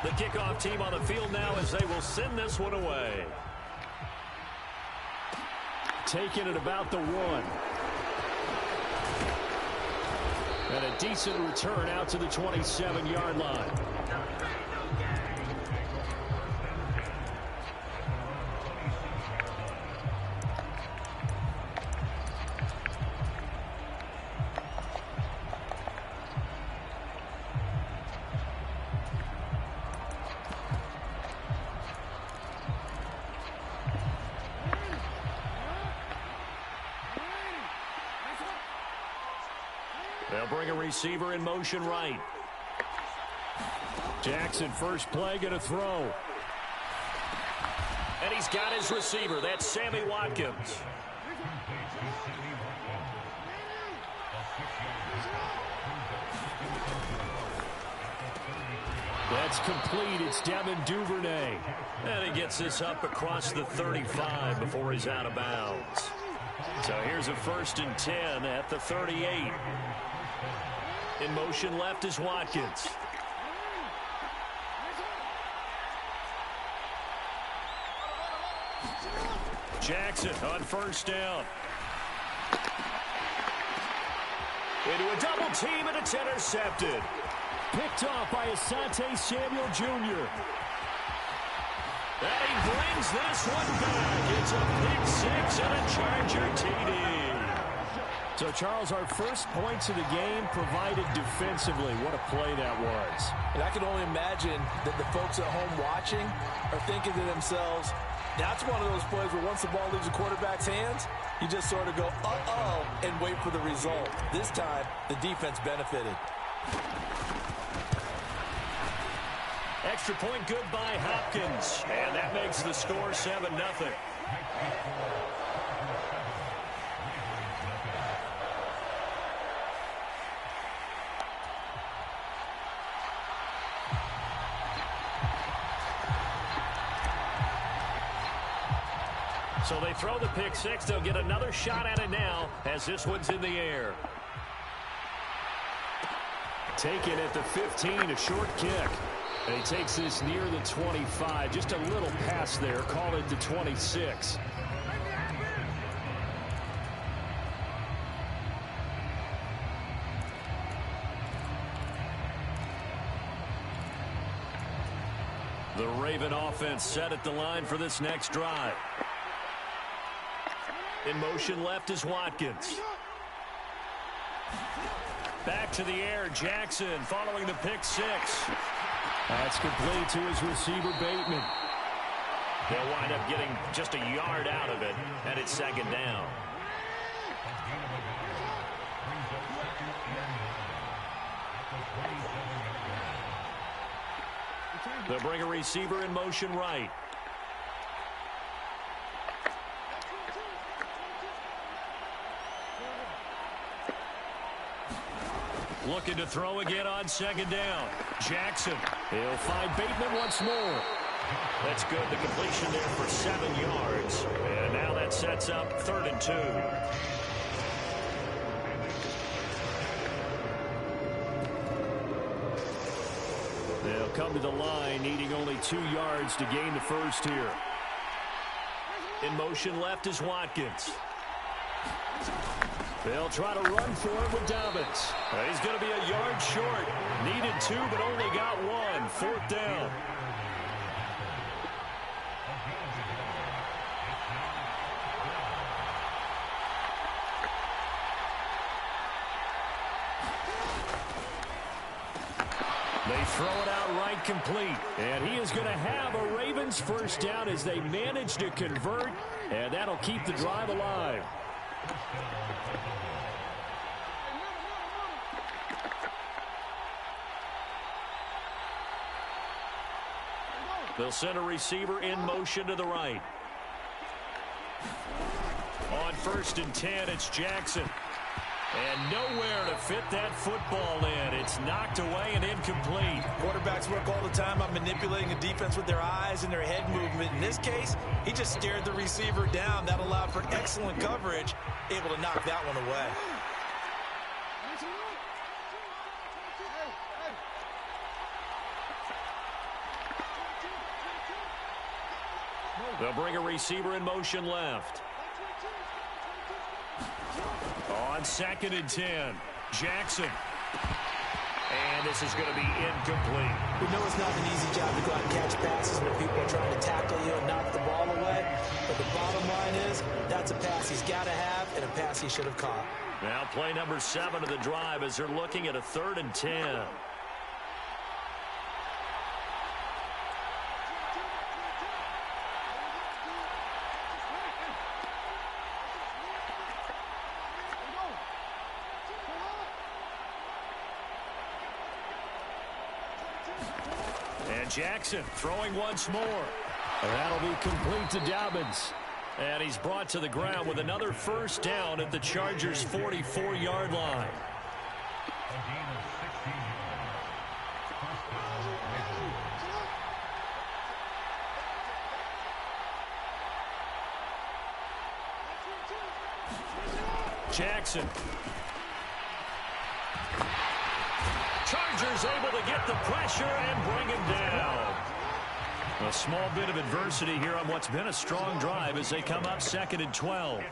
The kickoff team on the field now as they will send this one away. Taking it about the 1. And a decent return out to the 27-yard line. They'll bring a receiver in motion right. Jackson, first play, going to throw. And he's got his receiver. That's Sammy Watkins. That's complete. It's Devin Duvernay. And he gets this up across the 35 before he's out of bounds. So here's a 1st and 10 at the 38. In motion left is Watkins. Jackson on first down. Into a double team, and it's intercepted. Picked off by Asante Samuel Jr. And he brings this one back. It's a pick 6 and a Charger TD. So, Charles, our first points of the game provided defensively. What a play that was. And I can only imagine that the folks at home watching are thinking to themselves, that's one of those plays where once the ball leaves the quarterback's hands, you just sort of go, uh-oh, and wait for the result. This time, the defense benefited. Extra point good by Hopkins. And that makes the score 7-0. So they throw the pick 6. They'll get another shot at it now as this one's in the air. Taken at the 15, a short kick. And he takes this near the 25. Just a little pass there. Call it the 26. The Raven offense set at the line for this next drive. In motion left is Watkins. Back to the air, Jackson following the pick 6. That's complete to his receiver, Bateman. They'll wind up getting just a yard out of it, and it's 2nd down. They'll bring a receiver in motion right. Looking to throw again on 2nd down. Jackson. He'll find Bateman once more. That's good. The completion there for 7 yards. And now that sets up 3rd and 2. They'll come to the line, needing only 2 yards to gain the first here. In motion left is Watkins. They'll try to run for it with Dobbins. He's going to be a yard short. Needed 2, but only got 1. 4th down. They throw it out right complete. And he is going to have a Ravens first down as they manage to convert. And that'll keep the drive alive. They'll send a receiver in motion to the right. On 1st and 10, it's Jackson. And nowhere to fit that football in. It's knocked away and incomplete. Quarterbacks work all the time on manipulating a defense with their eyes and their head movement. In this case, he just stared the receiver down. That allowed for excellent coverage, able to knock that one away. They'll bring a receiver in motion left. On 2nd and 10, Jackson. And this is going to be incomplete. We know it's not an easy job to go out and catch passes when people are trying to tackle you and knock the ball away. But the bottom line is, that's a pass he's got to have and a pass he should have caught. Now play number 7 of the drive as they're looking at a 3rd and 10. And Jackson throwing once more. That'll be complete to Dobbins. And he's brought to the ground with another first down at the Chargers' 44-yard line. Jackson. Chargers able to get the pressure and bring him down. A small bit of adversity here on what's been a strong drive as they come up 2nd and 12.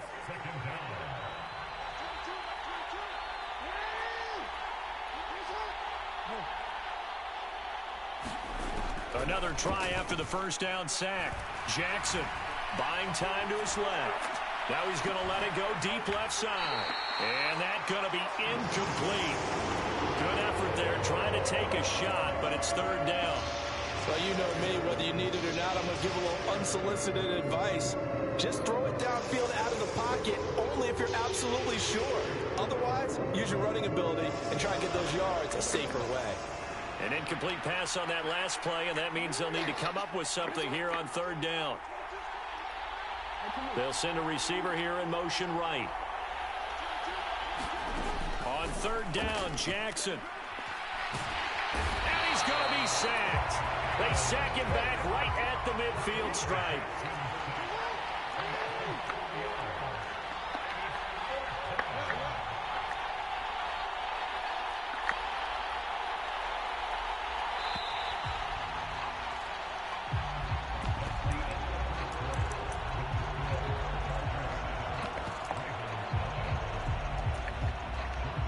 Another try after the first down sack. Jackson buying time to his left. Now he's going to let it go deep left side. And that's going to be incomplete. Good effort there trying to take a shot, but it's 3rd down. Well, you know me, whether you need it or not, I'm going to give a little unsolicited advice. Just throw it downfield out of the pocket, only if you're absolutely sure. Otherwise, use your running ability and try and get those yards a safer way. An incomplete pass on that last play, and that means they'll need to come up with something here on 3rd down. They'll send a receiver here in motion right. On 3rd down, Jackson. And he's going to be sacked. They sack him back right at the midfield stripe.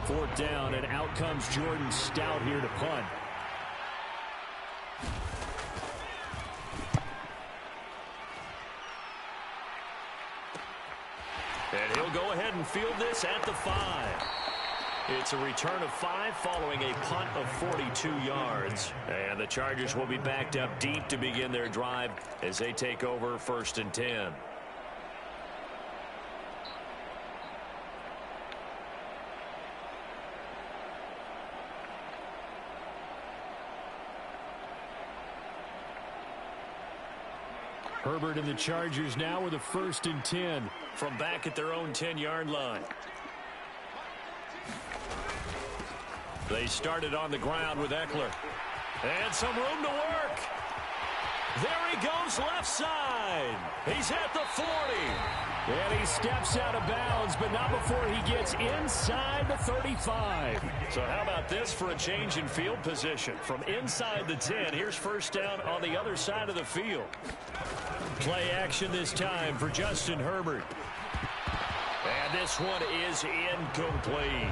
Fourth down, and out comes Jordan Stout here to punt. And he'll go ahead and field this at the 5. It's a return of 5 following a punt of 42 yards. And the Chargers will be backed up deep to begin their drive as they take over 1st and 10. Herbert and the Chargers now with a 1st and 10 from back at their own 10-yard line. They started on the ground with Eckler. And some room to work. There he goes left side. He's at the 40. And he steps out of bounds, but not before he gets inside the 35. So how about this for a change in field position? From inside the 10, here's first down on the other side of the field. Play action this time for Justin Herbert. And this one is incomplete.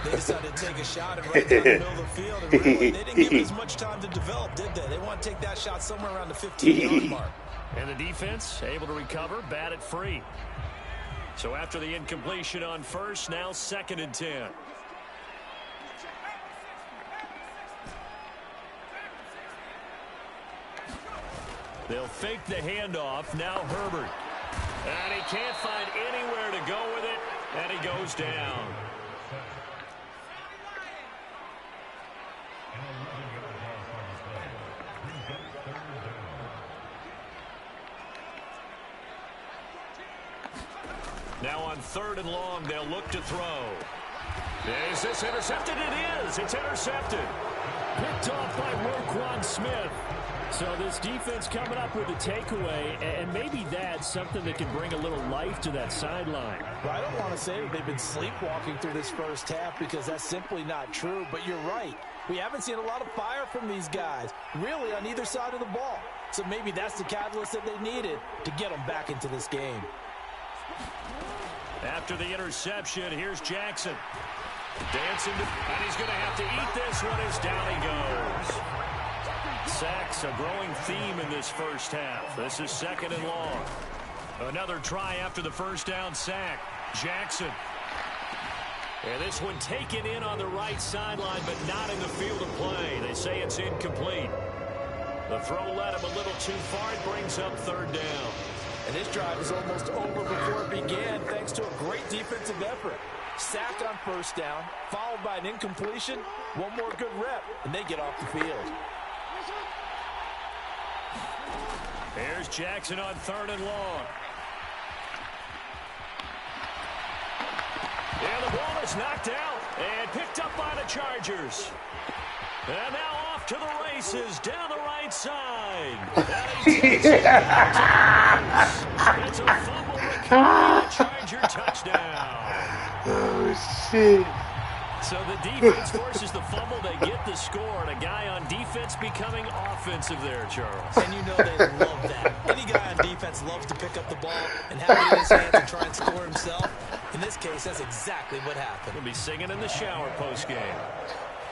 They decided to take a shot and right down the middle of the field. And really, they didn't give it as much time to develop, did they? They want to take that shot somewhere around the 15-yard mark. And the defense able to recover, bat it free. So after the incompletion on first, now 2nd and 10. They'll fake the handoff. Now Herbert. And he can't find anywhere to go with it. And he goes down. Now on 3rd and long, they'll look to throw. Is this intercepted? It is. It's intercepted. Picked off by Roquan Smith. So this defense coming up with a takeaway, and maybe that's something that can bring a little life to that sideline. Well, I don't want to say that they've been sleepwalking through this first half because that's simply not true, but you're right. We haven't seen a lot of fire from these guys, really on either side of the ball. So maybe that's the catalyst that they needed to get them back into this game. After the interception, here's Jackson. Dancing, and he's going to have to eat this one as down he goes. Sacks, a growing theme in this first half. This is 2nd and long. Another try after the first down sack. Jackson. And this one taken in on the right sideline, but not in the field of play. They say it's incomplete. The throw led him a little too far. It brings up 3rd down. And this drive is almost over before it began, thanks to a great defensive effort. Sacked on 1st down, followed by an incompletion. One more good rep, and they get off the field. Here's Jackson on 3rd and long. And the ball is knocked out and picked up by the Chargers. And now off to the races down the right side. It's a fumble recovery, a Charger touchdown. Oh, shit. So the defense forces the fumble. They get the score, and a guy on defense becoming offensive there, Charles. And you know they love that. Any guy on defense loves to pick up the ball and have it in his hands and try and score himself. In this case, that's exactly what happened. He'll be singing in the shower postgame.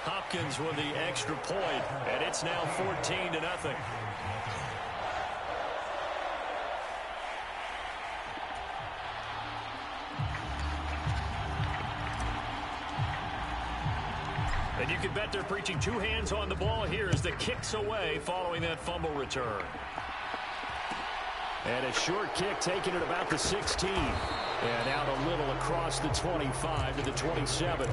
Hopkins with the extra point, and it's now 14-0. And you can bet they're preaching 2 hands on the ball here as the kick's away following that fumble return. And a short kick taken at about the 16. And out a little across the 25 to the 27.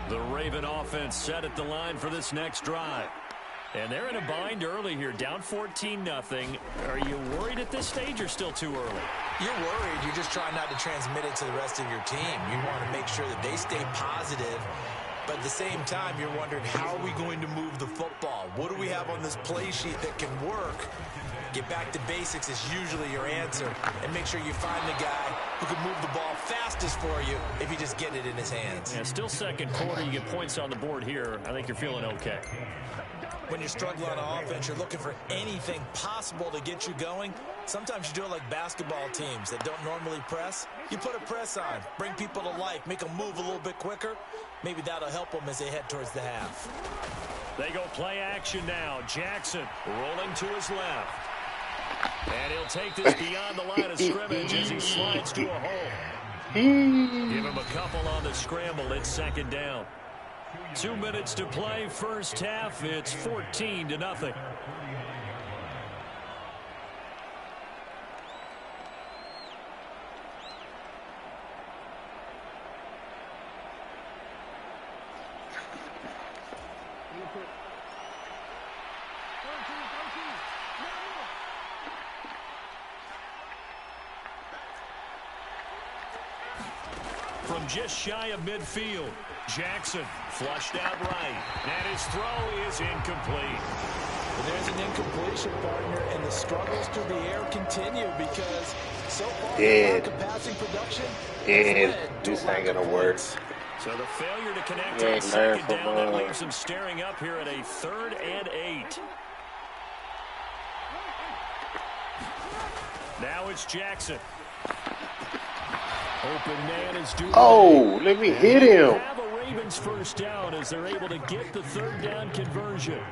The Raven offense set at the line for this next drive. And they're in a bind early here, down 14-0. Are you worried at this stage or still too early? You're worried. You're just trying not to transmit it to the rest of your team. You want to make sure that they stay positive. But at the same time, you're wondering, how are we going to move the football? What do we have on this play sheet that can work? Get back to basics is usually your answer. And make sure you find the guy who can move the ball fastest for you if you just get it in his hands. Yeah, still 2nd quarter. You get points on the board here. I think you're feeling okay. When you're struggling on offense, you're looking for anything possible to get you going. Sometimes you do it like basketball teams that don't normally press. You put a press on, bring people to life, make them move a little bit quicker. Maybe that'll help them as they head towards the half. They go play action now. Jackson rolling to his left. And he'll take this beyond the line of scrimmage as he slides to a hole. Give him a couple on the scramble. It's 2nd down. 2 minutes to play, first half. It's 14-0. From just shy of midfield, Jackson flushed out right, and his throw is incomplete. But there's an incompletion, partner, and the struggles through the air continue because so far the lack of passing production This ain't gonna work. So the failure to connect on 2nd down, that leaves him staring up here at a 3rd and 8. Now it's Jackson. Open man is due. Oh, let me hit him. Have a Ravens first down as they're able to get the 3rd down conversion.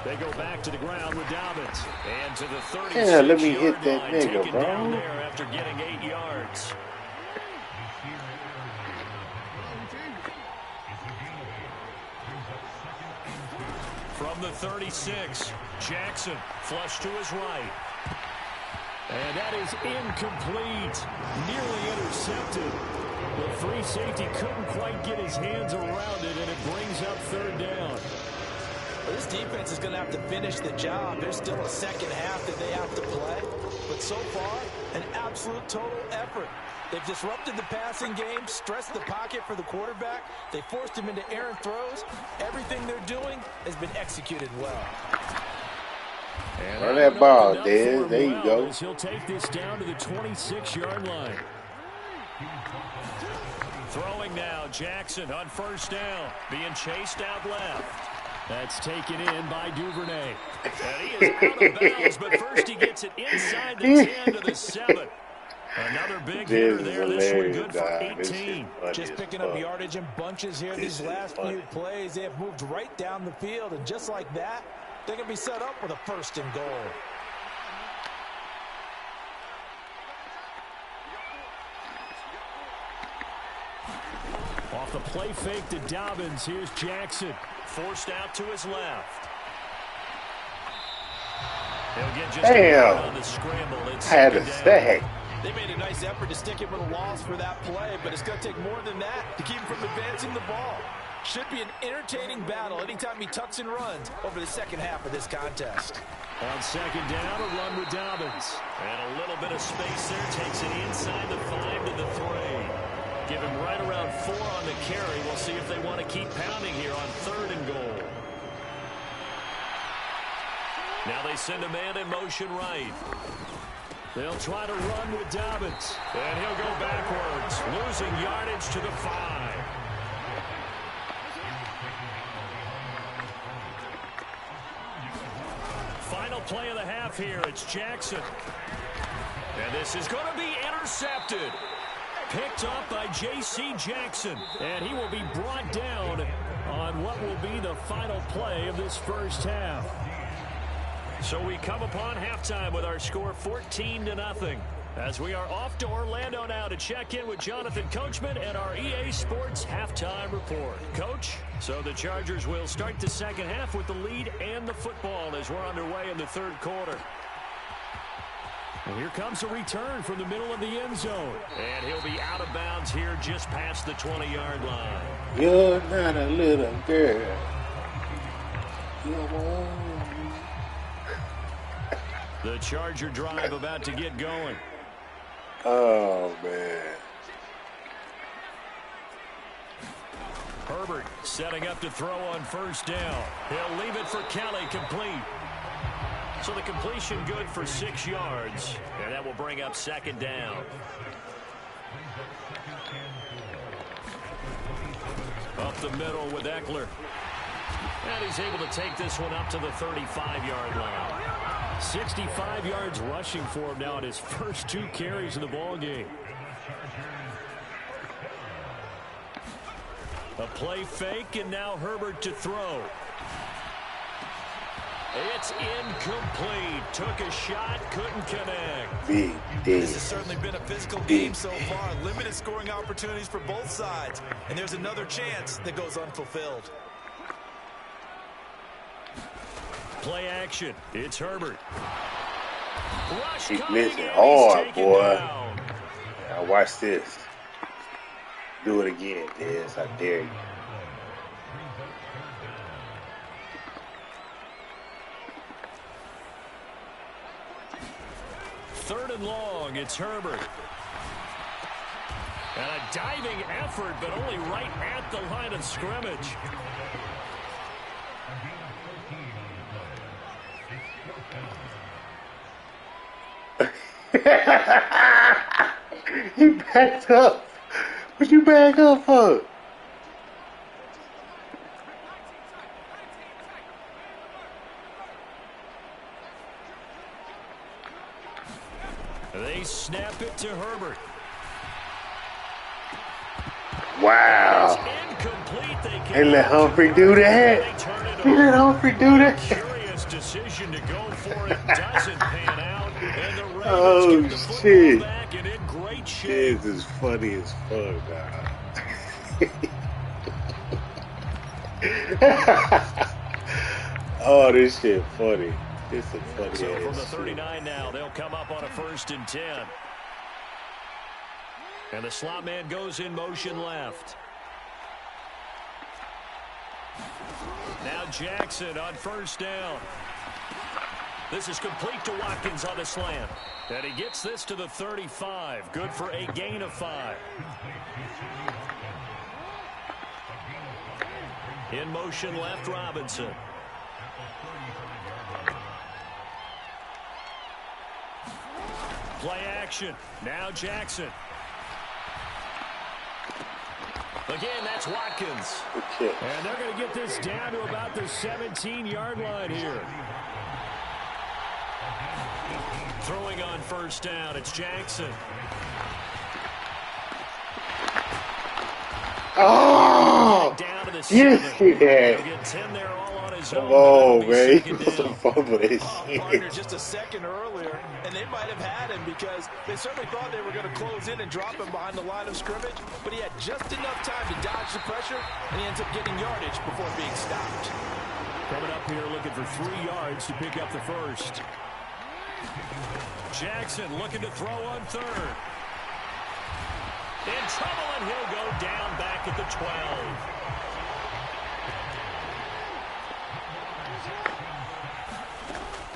They go back to the ground with Dobbins. And to the 36-yard Yeah, let me hit that line, nigga, taken bro. down there after getting 8 yards. From the 36, Jackson flush to his right. And that is incomplete. Nearly intercepted. The free safety couldn't quite get his hands around it, and it brings up 3rd down. This defense is going to have to finish the job. There's still a second half that they have to play. But so far, an absolute total effort. They've disrupted the passing game, stressed the pocket for the quarterback. They forced him into errant throws. Everything they're doing has been executed well. Run that ball, Dez. There you go. He'll take this down to the 26-yard line. Throwing now, Jackson on first down, being chased out left. That's taken in by Duvernay. And he is out of bounds, but first he gets it inside the 10 to the 7. Another big hitter there. This one good for 18. Just picking up yardage in bunches here these last few plays. They have moved right down the field, and just like that, they're going to be set up with a first and goal. Off the play fake to Dobbins. Here's Jackson. Forced out to his left. He'll get just on the scramble. It's had a sack. They made a nice effort to stick him with a loss for that play, but it's going to take more than that to keep him from advancing the ball. Should be an entertaining battle anytime he tucks and runs over the second half of this contest. On second down, a run with Dobbins. And a little bit of space there. Takes it inside the 5 to the 3. Give him right around 4 on the carry. We'll see if they want to keep pounding here on 3rd and goal. Now they send a man in motion right. They'll try to run with Dobbins. And he'll go backwards, losing yardage to the 5. Final play of the half here. It's Jackson. And this is going to be intercepted. Picked up by J.C. Jackson. And he will be brought down on what will be the final play of this first half. So we come upon halftime with our score 14-0. As we are off to Orlando now to check in with Jonathan Coachman and our EA Sports halftime report. Coach, so the Chargers will start the second half with the lead and the football as we're underway in the 3rd quarter. And here comes a return from the middle of the end zone. And he'll be out of bounds here just past the 20-yard line. You're not a little girl. You're the Charger drive about to get going. Oh, man. Herbert setting up to throw on first down. He'll leave it for Kelly, complete. So the completion good for 6 yards, and that will bring up second down. Up the middle with Eckler. And he's able to take this one up to the 35-yard line. 65 yards rushing for him now in his first 2 carries of the ball game. A play fake, and now Herbert to throw. It's incomplete. Took a shot, couldn't connect. This has certainly been a physical game so far. Limited scoring opportunities for both sides. And there's another chance that goes unfulfilled. Play action. It's Herbert. He's missing hard, boy. Now watch this. Do it again, Dez. I dare you. Third and long. It's Herbert. And a diving effort, but only right at the line of scrimmage. He backed up. What you back up for? They snap it to Herbert. Wow. Incomplete. They let Humphrey do that. They let Humphrey do that. Curious decision to go for it. Doesn't pan out. And the Ravens Oh, get the football shit. back and in great shape. This is funny as fuck, dog. Oh, this shit funny. This is funny. So from the ass 39 shit. now, they'll come up on a 1st and 10. And the slot man goes in motion left. Now Jackson on first down. This is complete to Watkins on the slant. And he gets this to the 35. Good for a gain of 5. In motion left, Robinson. Play action. Now Jackson. Again, that's Watkins. And they're going to get this down to about the 17-yard line here. Throwing on first down, it's Jackson. Oh! Down to the 7. Yes, he did. He'll get 10 there all on his Come own. on, man. He was a fumble this Partner just a second earlier, and they might have had him because they certainly thought they were going to close in and drop him behind the line of scrimmage, but he had just enough time to dodge the pressure, and he ends up getting yardage before being stopped. Coming up here looking for 3 yards to pick up the first. Jackson looking to throw on third. In trouble, and he'll go down back at the 12.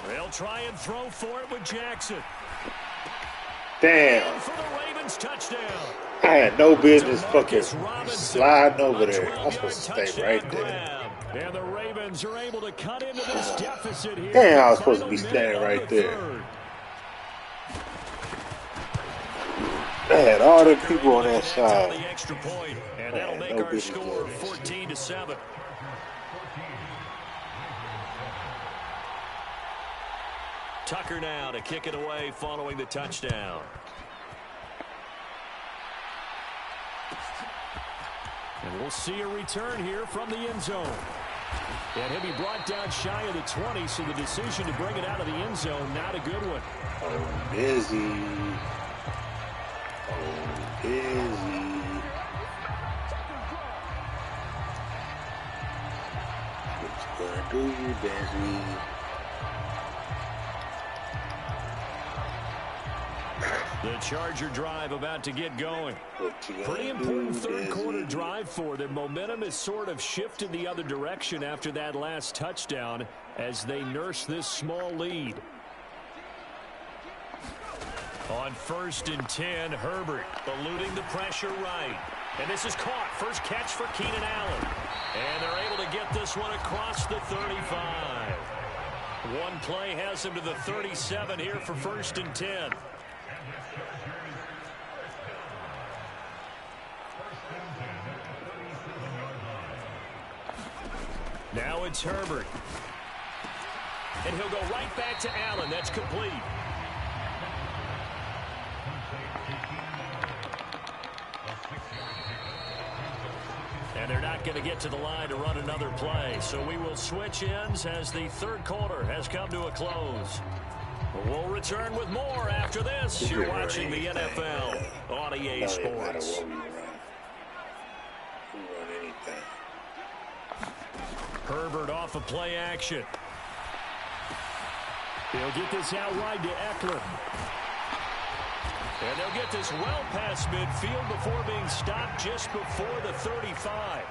They'll try and throw for it with Jackson. Damn. For the Ravens touchdown. I had no business fucking sliding over there. I'm supposed to stay right there. And the Ravens are able to cut into this deficit here. Damn, I was supposed to be standing right there. I had all the people on that side. The extra point, and that'll make our score 14-7. Tucker now to kick it away following the touchdown. And we'll see a return here from the end zone. And he'll be brought down shy of the 20, so the decision to bring it out of the end zone, not a good one. Oh, busy. Oh, busy. What you gonna do, you busy? The Charger drive about to get going. Pretty important third quarter drive for them. Momentum has sort of shifted the other direction after that last touchdown as they nurse this small lead. On 1st and 10, Herbert eluding the pressure right. And this is caught. First catch for Keenan Allen. And they're able to get this one across the 35. One play has him to the 37 here for 1st and 10. Now it's Herbert. And he'll go right back to Allen. That's complete. And they're not going to get to the line to run another play. So we will switch ends as the third quarter has come to a close. We'll return with more after this. You're watching the NFL on EA Sports. Herbert off of play action. They'll get this out wide to Eckler. And they'll get this well past midfield before being stopped just before the 35.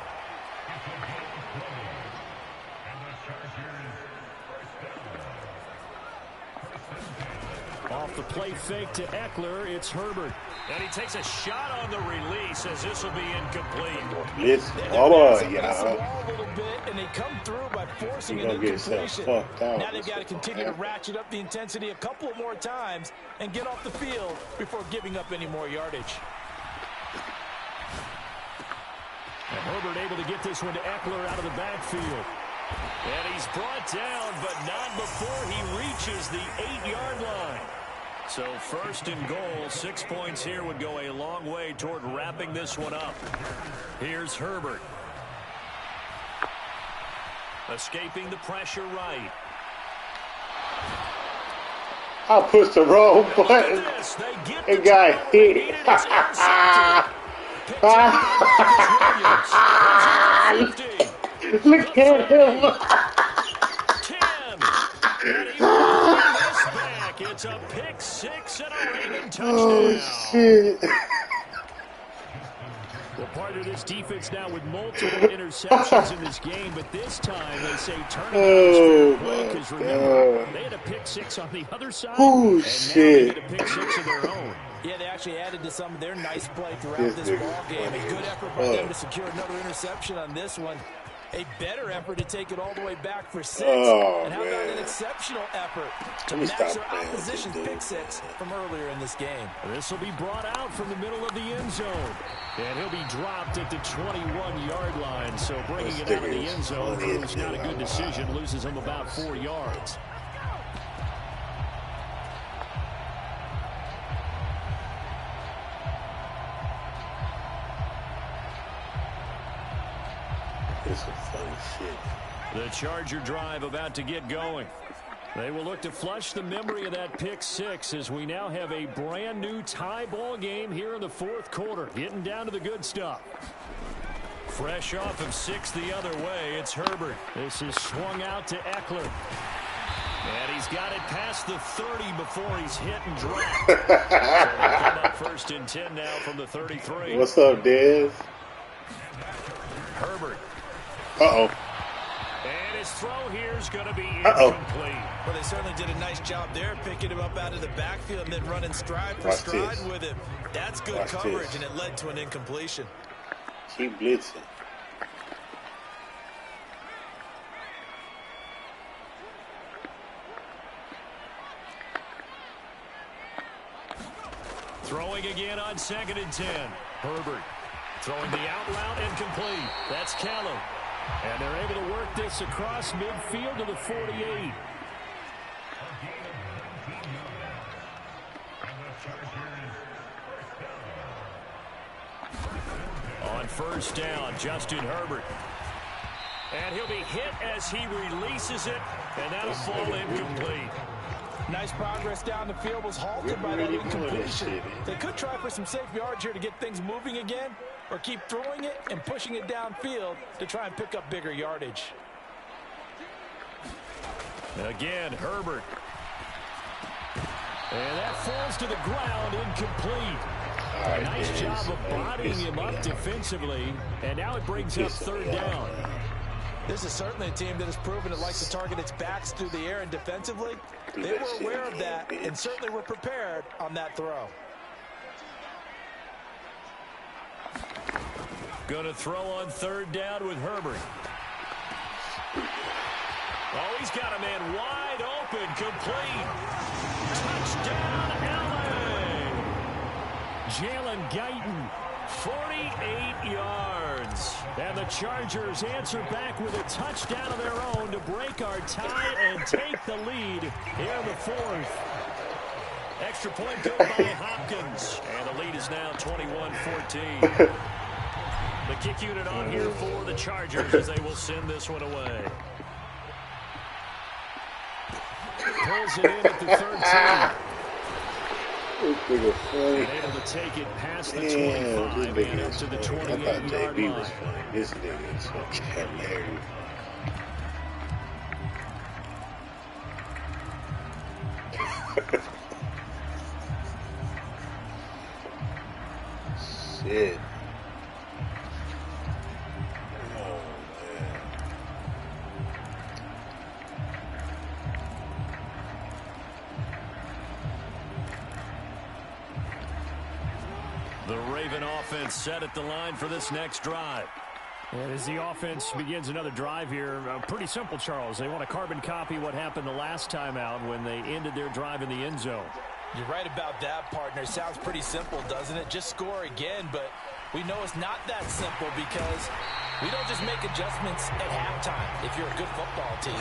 Off the play fake to Eckler, it's Herbert. And he takes a shot on the release as this will be incomplete. Let's come on, y'all. A little bit, and they come through by forcing an incompletion. Now they've got to continue to ratchet up the intensity a couple of more times and get off the field before giving up any more yardage. And Herbert able to get this one to Eckler out of the backfield. And he's brought down, but not before he reaches the 8-yard line. So 1st and goal, 6 points here would go a long way toward wrapping this one up. Here's Herbert. Escaping the pressure right. I pushed the wrong button. It got hit. Look at him. 10. It's a pick six and a Raven touchdown. Oh, shit. Well, part of this defense now with multiple interceptions in this game, but this time they say turning is fair play because remember, they had a pick six on the other side, and now they get a pick six of their own. Yeah, they actually added to some of their nice play throughout this ball game. A good effort by them to secure another interception on this one. A better effort to take it all the way back for 6. And how about an exceptional effort to match their opposition's pick six from earlier in this game. This will be brought out from the middle of the end zone. And he'll be dropped at the 21-yard line. So bringing it out of the end zone proves not a good decision. Loses him about 4 yards. The Charger drive about to get going. They will look to flush the memory of that pick six as we now have a brand new tie ball game here in the fourth quarter. Getting down to the good stuff. Fresh off of 6 the other way, it's Herbert. This is swung out to Eckler. And he's got it past the 30 before he's hit and dropped. So they come up 1st and 10 now from the 33. What's up, Dez? Herbert. Uh-oh. And his throw here is going to be incomplete. Well, they certainly did a nice job there, picking him up out of the backfield and then running stride for stride with him. That's good coverage, and it led to an incompletion. Keep blitzing. Throwing again on 2nd and 10. Herbert throwing the out route and complete. That's Callum. And they're able to work this across midfield to the 48. On 1st down, Justin Herbert. And he'll be hit as he releases it, and that'll fall incomplete. Nice progress down the field, was halted by that incompletion. They could try for some safe yards here to get things moving again, or keep throwing it and pushing it downfield to try and pick up bigger yardage. Again, Herbert. And that falls to the ground, incomplete. Right, nice job of bodying him up defensively, and now it brings up 3rd down. This is certainly a team that has proven it likes to target its backs through the air and defensively. They were aware of that and certainly were prepared on that throw. Going to throw on 3rd down with Herbert. Oh, he's got a man wide open, complete. Touchdown, LA! Jalen Guyton, 48 yards. And the Chargers answer back with a touchdown of their own to break our tie and take the lead here in the 4th. Extra point go by Hopkins. And the lead is now 21-14. The kick unit on here for the Chargers as they will send this one away. Pulls it in at the 13. And able to take it past the 25 and up to the 28-yard line. This nigga is fucking hilarious. Shit. The Raven offense set at the line for this next drive. And as the offense begins another drive here, pretty simple, Charles. They want to carbon copy what happened the last time out when they ended their drive in the end zone. You're right about that, partner. Sounds pretty simple, doesn't it? Just score again, but we know it's not that simple because we don't just make adjustments at halftime if you're a good football team.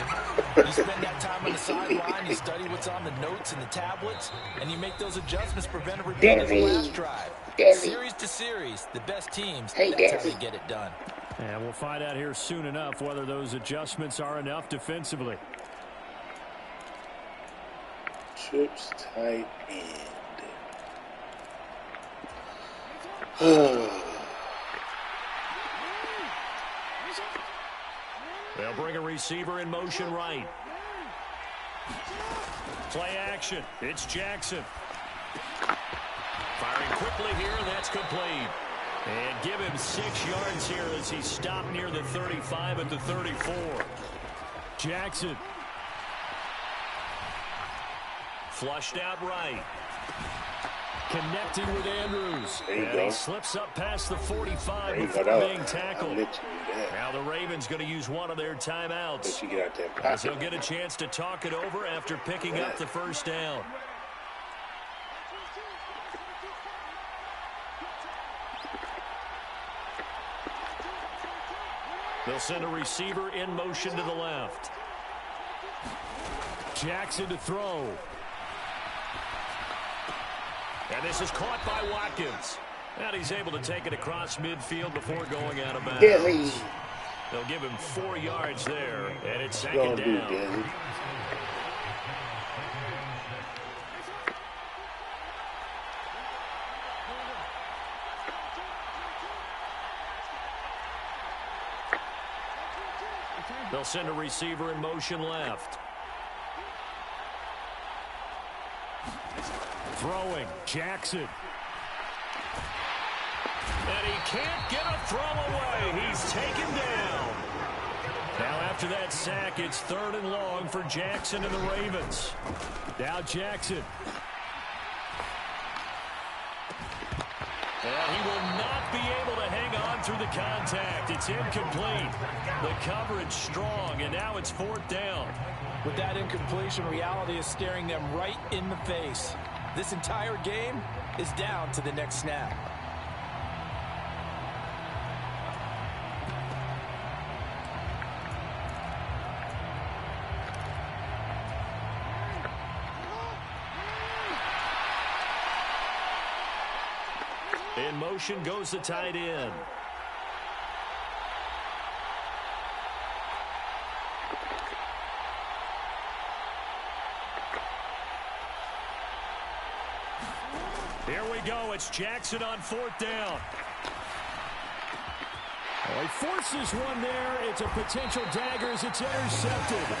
You spend that time on the sideline, you study what's on the notes and the tablets, and you make those adjustments, prevent a repeat of the last drive. Series to series, the best teams, that's how they get it done. And we'll find out here soon enough whether those adjustments are enough defensively. Trips tight end. They'll bring a receiver in motion right. Play action. It's Jackson. Firing quickly here, and that's complete. And give him 6 yards here as he stopped near the 35 at the 34. Jackson. Flushed out right. Connecting with Andrews. And he slips up past the 45 before being tackled. Now the Ravens going to use one of their timeouts. As they'll get a chance to talk it over after picking up the first down. They'll send a receiver in motion to the left. Jackson to throw. And this is caught by Watkins. And he's able to take it across midfield before going out of bounds. They'll give him 4 yards there, and it's second down. They'll send a receiver in motion left. Throwing, Jackson. And he can't get a throw away. He's taken down. Now after that sack, it's 3rd and long for Jackson and the Ravens. Now Jackson. And he will not be able to hang on through the contact. It's incomplete. The coverage strong, and now it's 4th down. With that incompletion, reality is staring them right in the face. This entire game is down to the next snap. In motion goes the tight end. Here we go. It's Jackson on 4th down. Oh, he forces one there. It's a potential dagger as it's intercepted.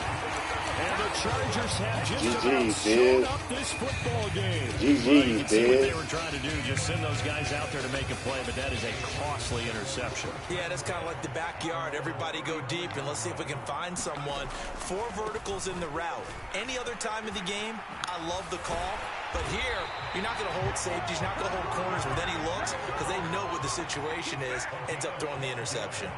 And the Chargers have just about shown up this football game. You can see what they were trying to do, just send those guys out there to make a play, but that is a costly interception. Yeah, that's kind of like the backyard. Everybody go deep, and let's see if we can find someone. 4 verticals in the route. Any other time of the game, I love the call. But here, you're not going to hold safeties, you're not going to hold corners with any looks because they know what the situation is, ends up throwing the interception.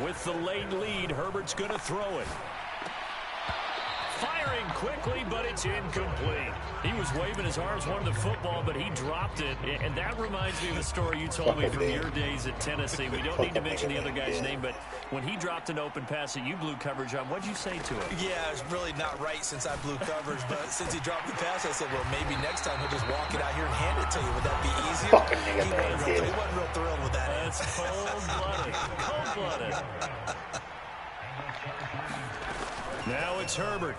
With the late lead, Herbert's going to throw it. Firing quickly, but it's incomplete. He was waving his arms, wanted the football, but he dropped it. And that reminds me of a story you told me from your days at Tennessee. We don't need to mention the other guy's name, but when he dropped an open pass that you blew coverage on, what'd you say to him? Yeah, it's really not right since I blew coverage, but since he dropped the pass, I said, well, maybe next time he'll just walk it out here and hand it to you. Would that be easier? He wasn't real thrilled with that. That's cold-blooded. Cold-blooded. Now it's Herbert.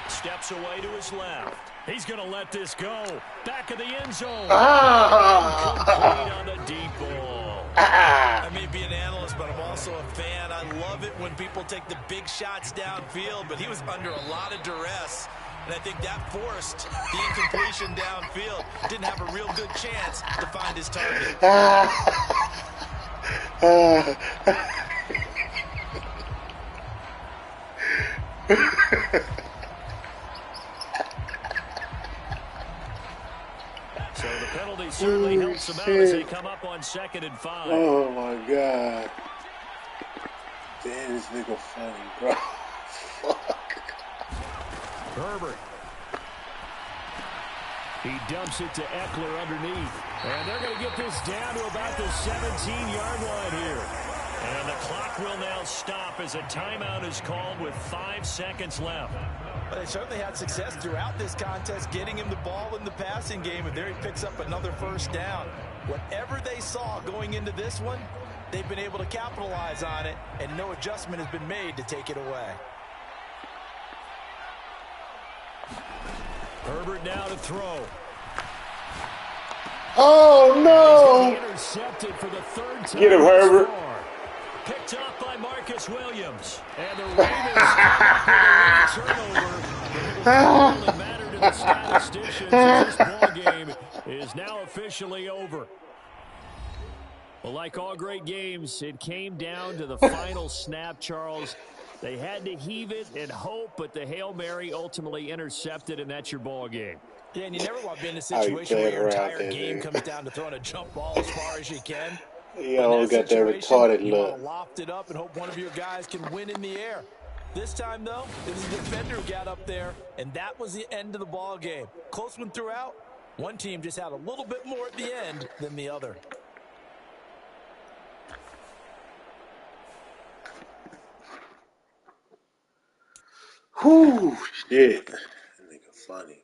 Steps away to his left. He's going to let this go. Back of the end zone. Complete on the deep ball. I may be an analyst, but I'm also a fan. I love it when people take the big shots downfield, but he was under a lot of duress. And I think that forced the incompletion downfield. Didn't have a real good chance to find his target. So the penalty certainly helps them out as they come up on 2nd and 5. Oh, my God. Damn, this nigga funny, bro. Fuck. Herbert. He dumps it to Eckler underneath. And they're going to get this down to about the 17-yard line here. And the clock will now stop as a timeout is called with 5 seconds left. But they certainly had success throughout this contest, getting him the ball in the passing game, and there he picks up another first down. Whatever they saw going into this one, they've been able to capitalize on it, and no adjustment has been made to take it away. Herbert now to throw. Oh, no. Intercepted for the 3rd time. Get him, Herbert. Picked up by Marcus Williams. And the Ravens come up with a turnover. It will mattered to the statisticians in this ball game is now officially over. Well, like all great games, it came down to the final snap, Charles. They had to heave it and hope, but the Hail Mary ultimately intercepted, and that's your ball game. Yeah, and you never want to be in a situation where your entire game comes down to throwing a jump ball as far as you can. You all got that retarded you look. Want to loft it up and hope one of your guys can win in the air. This time, though, it was the defender who got up there, and that was the end of the ball game. Close one throughout. One team just had a little bit more at the end than the other. Whew, shit. That nigga funny.